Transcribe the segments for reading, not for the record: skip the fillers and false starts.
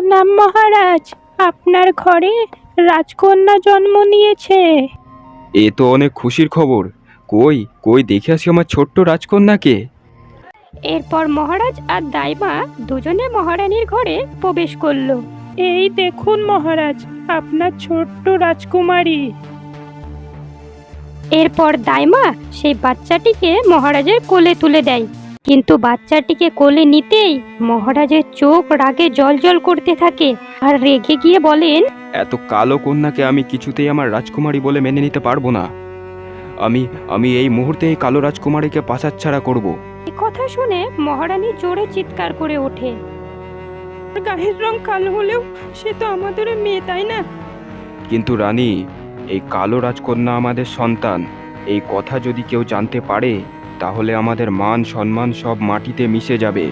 প্রণাম মহারাজ, আপনার ঘরে রাজকন্যা জন্ম নিয়েছে। এ তো অনেক খুশির খবর। কই কই দেখে আসি আমার ছোট্ট রাজকন্যাকে। এরপর মহারাজ আর দাইমা দুজনে মহারানীর ঘরে প্রবেশ করলো। এই দেখুন মহারাজ, আপনার ছোট্ট রাজকুমারী। এরপর দাইমা সেই বাচ্চাটিকে মহারাজের কোলে তুলে দেয়, কিন্তু বাচ্চাটিকে কোলে নিতেই মহারাজের চোখ রাগে জ্বলজ্বল করতে থাকে আর রেগে গিয়ে বলেন, এত কালো কন্যাকে আমি কিছুতেই আমার রাজকুমারী বলে মেনে নিতে পারবো না। আমি আমি এই মুহূর্তে এই কালো রাজকুমারীকে পাছাচ্ছাড়া করব। এই কথা শুনে মহারানী জোরে চিৎকার করে ওঠে, গায়ের রং কালো হলেও সে তো আমাদের মেয়ে, তাই না? কিন্তু রানী, এই কালো রাজকন্যা আমাদের সন্তান। এই কথা যদি কেউ জানতে পারে তাহলে আমাদের মান সম্মান সব মাটিতে মিশে যাবে।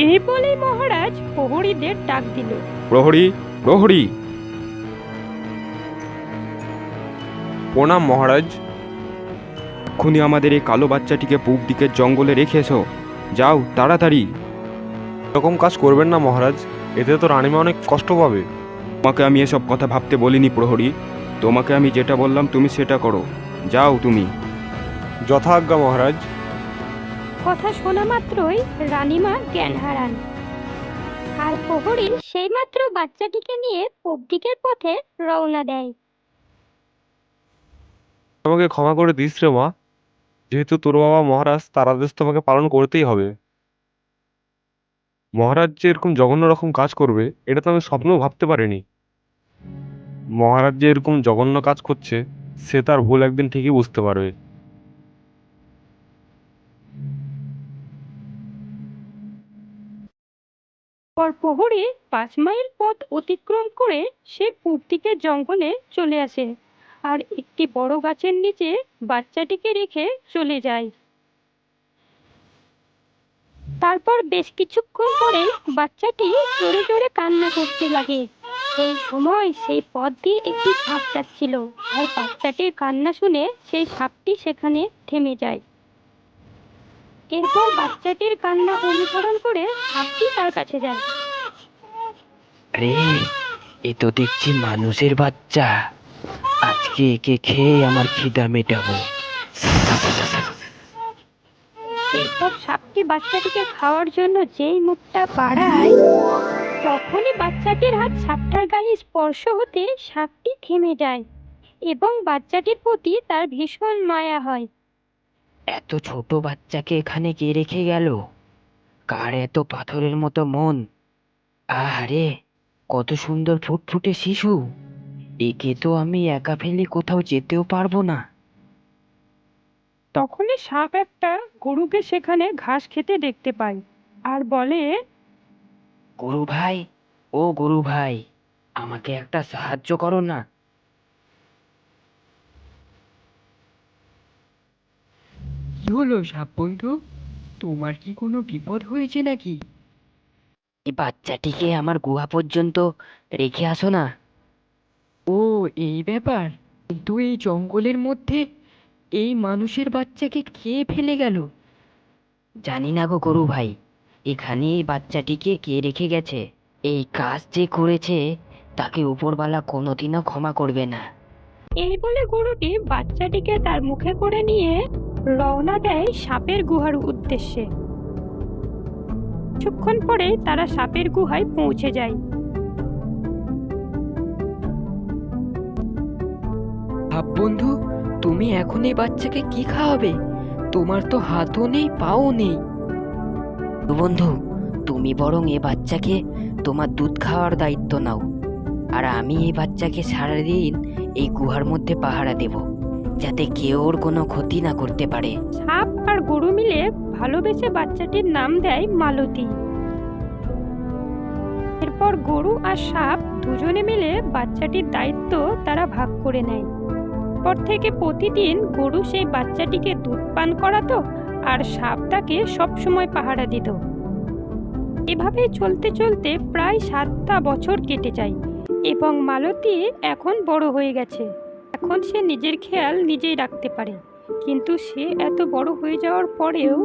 এই বলেই মহারাজ প্রহরীদের ডাক দিল। প্রহরী, প্রহরী! প্রণাম মহারাজ। এক্ষুনি আমাদের এই কালো বাচ্চাটিকে পূব দিকের জঙ্গলে রেখে এসো। যাও তাড়াতাড়ি। এরকম কাজ করবেন না মহারাজ, এতে তো রানীমা অনেক কষ্ট পাবে। তোমাকে আমি এসব কথা ভাবতে বলিনি প্রহরী। তোমাকে আমি যেটা বললাম তুমি সেটা করো। যাও তুমি। যথাজ্ঞা মহারাজ। কথা শোনা মাত্রই রানীমা জ্ঞান হারান, আর প্রহরী সেই মাত্র বাচ্চাটিকে নিয়ে পূব দিকের পথে রওনা দেয়। আমাকে ক্ষমা করে দিস রে মা, যেহেতু তোর বাবা মহারাজ, তার আদেশ তোমাকে পালন করতেই হবে। মহারাজ যে এরকম জঘন্য রকম কাজ করবে এটা তো আমি স্বপ্নেও ভাবতে পারিনি। মহারাজ যে এরকম জঘন্য কাজ করছে সে তার ভুল একদিন ঠিকই বুঝতে পারবে। পর প্রহরী 5 মাইল পথ অতিক্রম করে সে পূব দিকের জঙ্গলে চলে আসে আর একটি বড় গাছের নিচে বাচ্চাটিকে রেখে চলে যায়। তারপর বেশ কিছুক্ষণ পরে বাচ্চাটি জোরে জোরে কান্না করতে লাগে। সেই সময় সেই পথ দিয়ে একটি সাপ যাচ্ছিল, আর বাচ্চাটির কান্না শুনে সেই সাপটি সেখানে থেমে যায়। এরপর বাচ্চাটির কান্না অনুসরণ করে সাপটি তার কাছে যায়। আরে, এ তো দেখছি মানুষের বাচ্চা। আজকে একে খেয়ে আমার খিদা মেটাবো। এরপর সাপটি বাচ্চাটিকে খাওয়ার জন্য যেই মুখটা বাড়ায়, তখনই বাচ্চাটির হাত সাপটার গায়ে স্পর্শ হতে সাপটি থেমে যায় এবং বাচ্চাটির প্রতি তার ভীষণ মায়া হয়। এত ছোট বাচ্চাকে এখানে কে রেখে গেল? কার এত পাথরের মতো মন? আরে, কত সুন্দর ফুটফুটে শিশু! একে তো আমি একা ফেলে কোথাও যেতেও পারবো না। তখনই সাপ একটা গরুকে সেখানে ঘাস খেতে দেখতে পায় আর বলে, গরু ভাই, ও গরু ভাই, আমাকে একটা সাহায্য করো না। কি হলো সাপ বন্ধু, তোমার কি কোনো বিপদ হয়েছে নাকি? এই বাচ্চাটিকে আমার গুহা পর্যন্ত রেখে আসো না। ও, এই ব্যাপার। কিন্তু এই জঙ্গলের মধ্যে এই মানুষের বাচ্চাকে কে ফেলে গেল? জানি না গো গরু ভাই, এখানে এই বাচ্চাটিকে কে রেখে গেছে। এই কাজ যে করেছে তাকে উপরওয়ালা কোনোদিনও ক্ষমা করবে না। এই বলে গরুটি বাচ্চাটিকে তার মুখে করে নিয়ে রওনা দেয় সাপের গুহার উদ্দেশ্যে। কিছুক্ষণ পরে তারা সাপের গুহায় পৌঁছে যায়। সাপ বন্ধু, তুমি এখন এই বাচ্চাকে কি খাওয়াবে? তোমার তো হাতও নেই, পাও নেই। তো বন্ধু, তুমি বরং এ বাচ্চাকে তোমার দুধ খাওয়ার দায়িত্ব নাও, আর আমি এই বাচ্চাকে সারাদিন এই গুহার মধ্যে পাহারা দেব, যাতে কেউ ওর কোনো ক্ষতি না করতে পারে। সাপ আর গরু মিলে ভালোবেসে বাচ্চাটির নাম দেয় মালতী। এরপর গরু আর সাপ দুজনে মিলে বাচ্চাটির দায়িত্ব তারা ভাগ করে নেয়। পর থেকে প্রতিদিন গরু সেই বাচ্চাটিকে দুধ পান করাতো আর সাপ তাকে সবসময় পাহারা দিত। এভাবে চলতে চলতে প্রায় 7টা বছর কেটে যায় এবং মালতী এখন বড় হয়ে গেছে। এখন সে নিজের খেয়াল নিজেই রাখতে পারে, কিন্তু সে এত বড় হয়ে যাওয়ার পরেও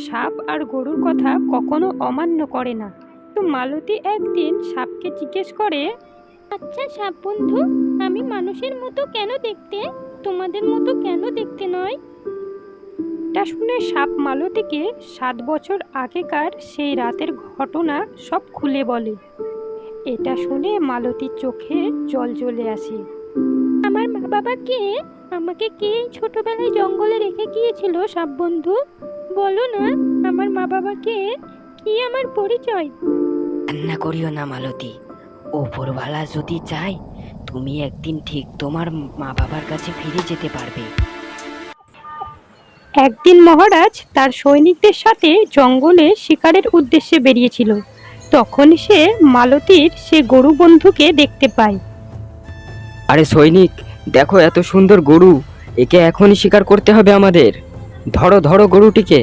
সাপ আর গরুর কথা কখনো অমান্য করে না কিন্তু মালতী একদিন সাপকে জিজ্ঞেস করে, আচ্ছা সাপ বন্ধু, আমি মানুষের মতো কেন দেখতে, তোমাদের মতো কেন দেখতে নয়? এটা শুনে সাপ মালতীকে 7 বছর আগেকার সেই রাতের ঘটনা সব খুলে বলে। এটা শুনে মালতীর চোখে জল চলে আসে। আমার মা বাবা কে? আমাকে কে ছোটবেলায় জঙ্গলে রেখে গিয়েছিল সাপ বন্ধু? বলো না, আমার মা বাবা কে? কি আমার পরিচয়? কান্না করিও না মালতী, ওপরওয়ালা যদি চায় তুমি একদিন ঠিক তোমার মা বাবার কাছে ফিরে যেতে পারবে। একদিন মহারাজ তার সৈনিকদের সাথে জঙ্গলে শিকারের উদ্দেশ্যে বেরিয়েছিল। তখন সে মালতীর সে গরু বন্ধুকে দেখতে পায়। আরে সৈনিক, দেখো এত সুন্দর গরু, একে এখনই শিকার করতে হবে আমাদের। ধরো ধরো গরুটিকে।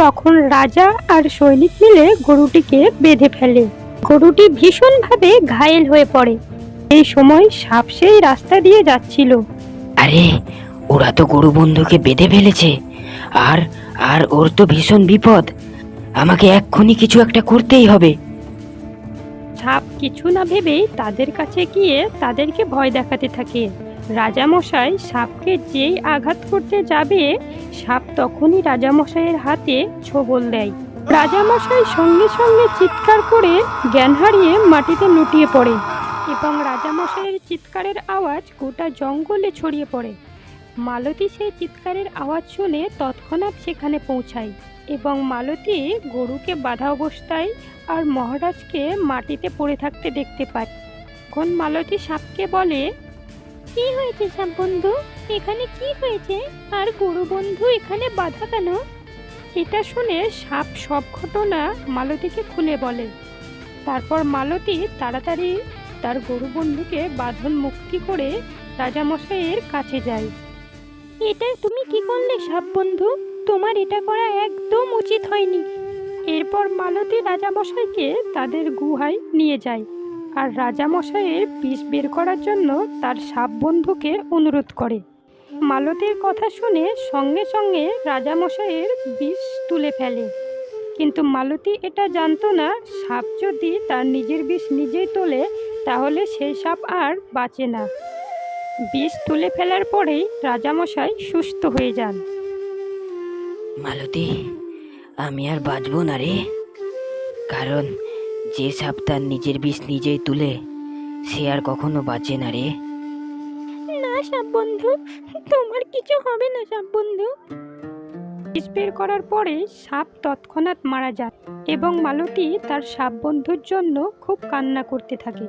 তখন রাজা আর সৈনিক মিলে গরুটিকে বেঁধে ফেলে। গরুটি ভীষণভাবে ঘায়েল হয়ে পড়ে। এই সময় সাপ সেই রাস্তা দিয়ে যাচ্ছিল। আরে, ওরা তো গরু বন্ধুকে বেঁধে ফেলেছে, আর আর ওর তো ভীষণ বিপদ। আমাকে এক্ষুনি কিছু একটা করতেই হবে। সাপ কিছু না ভেবেই তাদের কাছে গিয়ে তাদেরকে ভয় দেখাতে থাকে। রাজামশাই সাপকে যেই আঘাত করতে যাবে, সাপ তখনই রাজামশাইয়ের হাতে ছোবল দেয়। রাজামশাই সঙ্গে সঙ্গে চিৎকার করে জ্ঞান হারিয়ে মাটিতে লুটিয়ে পড়ে এবং রাজামশাইয়ের চিৎকারের আওয়াজ গোটা জঙ্গলে ছড়িয়ে পড়ে। মালতী সেই চিৎকারের আওয়াজ শুনে তৎক্ষণাৎ সেখানে পৌঁছায় এবং মালতী গরুকে বাঁধা অবস্থায় আর মহারাজকে মাটিতে পড়ে থাকতে দেখতে পায়। তখন মালতী সাপকে বলে, কি হয়েছে সাপ বন্ধু? এখানে কি হয়েছে? আর গরু বন্ধু এখানে বাঁধা কেন? এটা শুনে সাপ সব ঘটনা মালতীকে খুলে বলে। তারপর মালতী তাড়াতাড়ি তার গরু বন্ধুকে বাঁধন মুক্তি করে রাজামশাইয়ের কাছে যায়। এটা তুমি কি করলে সাপ বন্ধু? তোমার এটা করা একদম উচিত হয়নি। এরপর মালতী রাজামশাইকে তাদের গুহায় নিয়ে যায় আর রাজামশাইয়ের বিষ বের করার জন্য তার সাপ বন্ধুকে অনুরোধ করে। মালতীর কথা শুনে সঙ্গে সঙ্গে রাজামশাইয়ের বিষ তুলে ফেলে। কিন্তু মালতী এটা জানতো না, সাপ যদি তার নিজের বিষ নিজেই তোলে তাহলে সেই সাপ আর বাঁচে না। বিষ তুলে ফেলার পরেই রাজামশাই সুস্থ হয়ে যান। মালতী, আমি আর বাঁচবো না রে, কারণ যে সাপ তার নিজের বিষ নিজেই তুলে সে আর কখনো বাঁচে না রে। না সাপ বন্ধু, তোমার কিছু হবে না সাপ বন্ধু। বিষ বের করার পরে সাপ তৎক্ষণাৎ মারা যায় এবং মালতী তার সাপ বন্ধুর জন্য খুব কান্না করতে থাকে।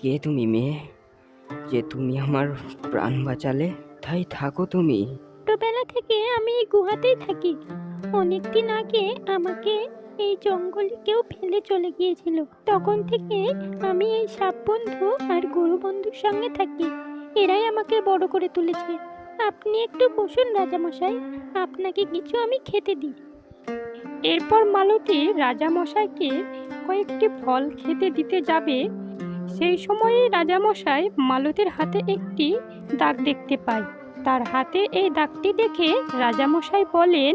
কে তুমি মেয়ে, যে তুমি আমার প্রাণ বাঁচালে? তাই থাকো তুমি। ছোটবেলা থেকে আমি এই গুহাতেই থাকি। অনেকদিন আগে আমাকে এই জঙ্গলে কেউ ফেলে চলে গিয়েছিল। তখন থেকে আমি এই সাপ বন্ধু আর গরু বন্ধুর সঙ্গে থাকি। এরাই আমাকে বড় করে তুলেছে। আপনি একটু বসুন রাজামশাই, আপনাকে কিছু আমি খেতে দিই। এরপর মালতী রাজামশাইকে কয়েকটি ফল খেতে দিতে যাবে। সেই সময়ে রাজামশাই মালতীর হাতে একটি দাগ দেখতে পায়। তার হাতে এই দাগটি দেখে রাজামশাই বলেন,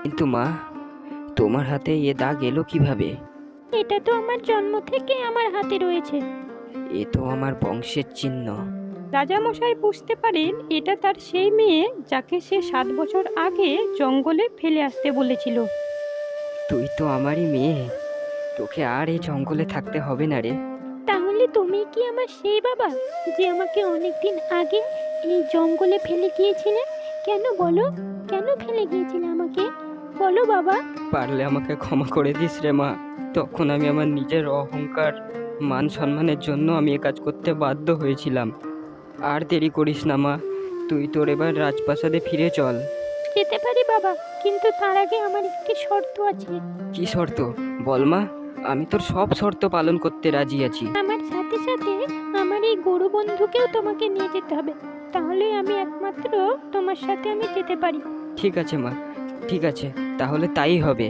কিন্তু মা, তোমার হাতে এ দাগ এলো কিভাবে? এটা তো আমার জন্ম থেকে আমার হাতে রয়েছে। এ তো আমার বংশের চিহ্ন। রাজামশাই বুঝতে পারেন এটা তার সেই মেয়ে যাকে সে 7 বছর আগে জঙ্গলে ফেলে আসতে বলেছিল। তুই তো আমারই মেয়ে, তোকে আর এই জঙ্গলে থাকতে হবে না রে। তাহলে তুমি কি আমার সেই বাবা যে আমাকে অনেকদিন আগে এই জঙ্গলে ফেলে গিয়েছিলে? কেন বলো, কেন ফেলে গিয়েছিলে আমাকে? বলো বাবা। পারলে আমাকে ক্ষমা করে দিস রে মা। তখন আমি আমার নিজের অহংকার, মান সম্মানের জন্য আমি এ কাজ করতে বাধ্য হয়েছিলাম। আর দেরি করিস না মা, তুই তোর এবার রাজপ্রাসাদে ফিরে চল। যেতে পারি বাবা, কিন্তু তার আগে আমার একটি শর্ত আছে। কি শর্ত? বল মা, আমি তোর সব শর্ত পালন করতে রাজি আছি। আমার সাথে সাথে আমার এই গরু বন্ধুকেও তোমাকে নিয়ে যেতে হবে, তাহলে আমি একমাত্র তোমার সাথে আমি যেতে পারি। ঠিক আছে মা, ঠিক আছে, তাহলে তাই হবে।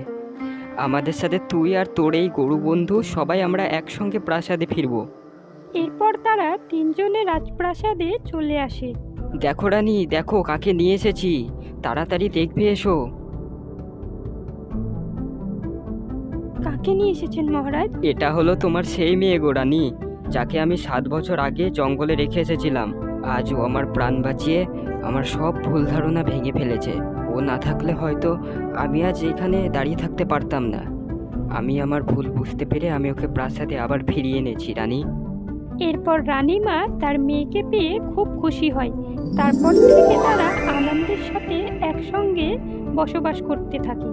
আমাদের সাথে তুই আর তোর এই গরু বন্ধু সবাই আমরা একসঙ্গে প্রাসাদে ফিরবো। এরপর তারা 3 জনে রাজপ্রাসাদে চলে আসে। দেখো রানী, দেখো কাকে নিয়ে এসেছি, তাড়াতাড়ি দেখবে এসো। কাকে নিয়ে এসেছেন মহারাজ? এটা হলো তোমার সেই মেয়ে গো রানী, যাকে আমি 7 বছর আগে জঙ্গলে রেখে এসেছিলাম। আজ ও আমার প্রাণ বাঁচিয়ে আমার সব ভুল ধারণা ভেঙে ফেলেছে। ও না থাকলে হয়তো আমি আজ এখানে দাঁড়িয়ে থাকতে পারতাম না। আমি আমার ভুল বুঝতে পেরে আমি ওকে প্রাসাদে আবার ফিরিয়ে এনেছি রানী। এরপর রানীমা তার মেয়েকে পেয়ে খুব খুশি হয়। তারপর থেকে তারা আনন্দের সাথে একসঙ্গে বসবাস করতে থাকে।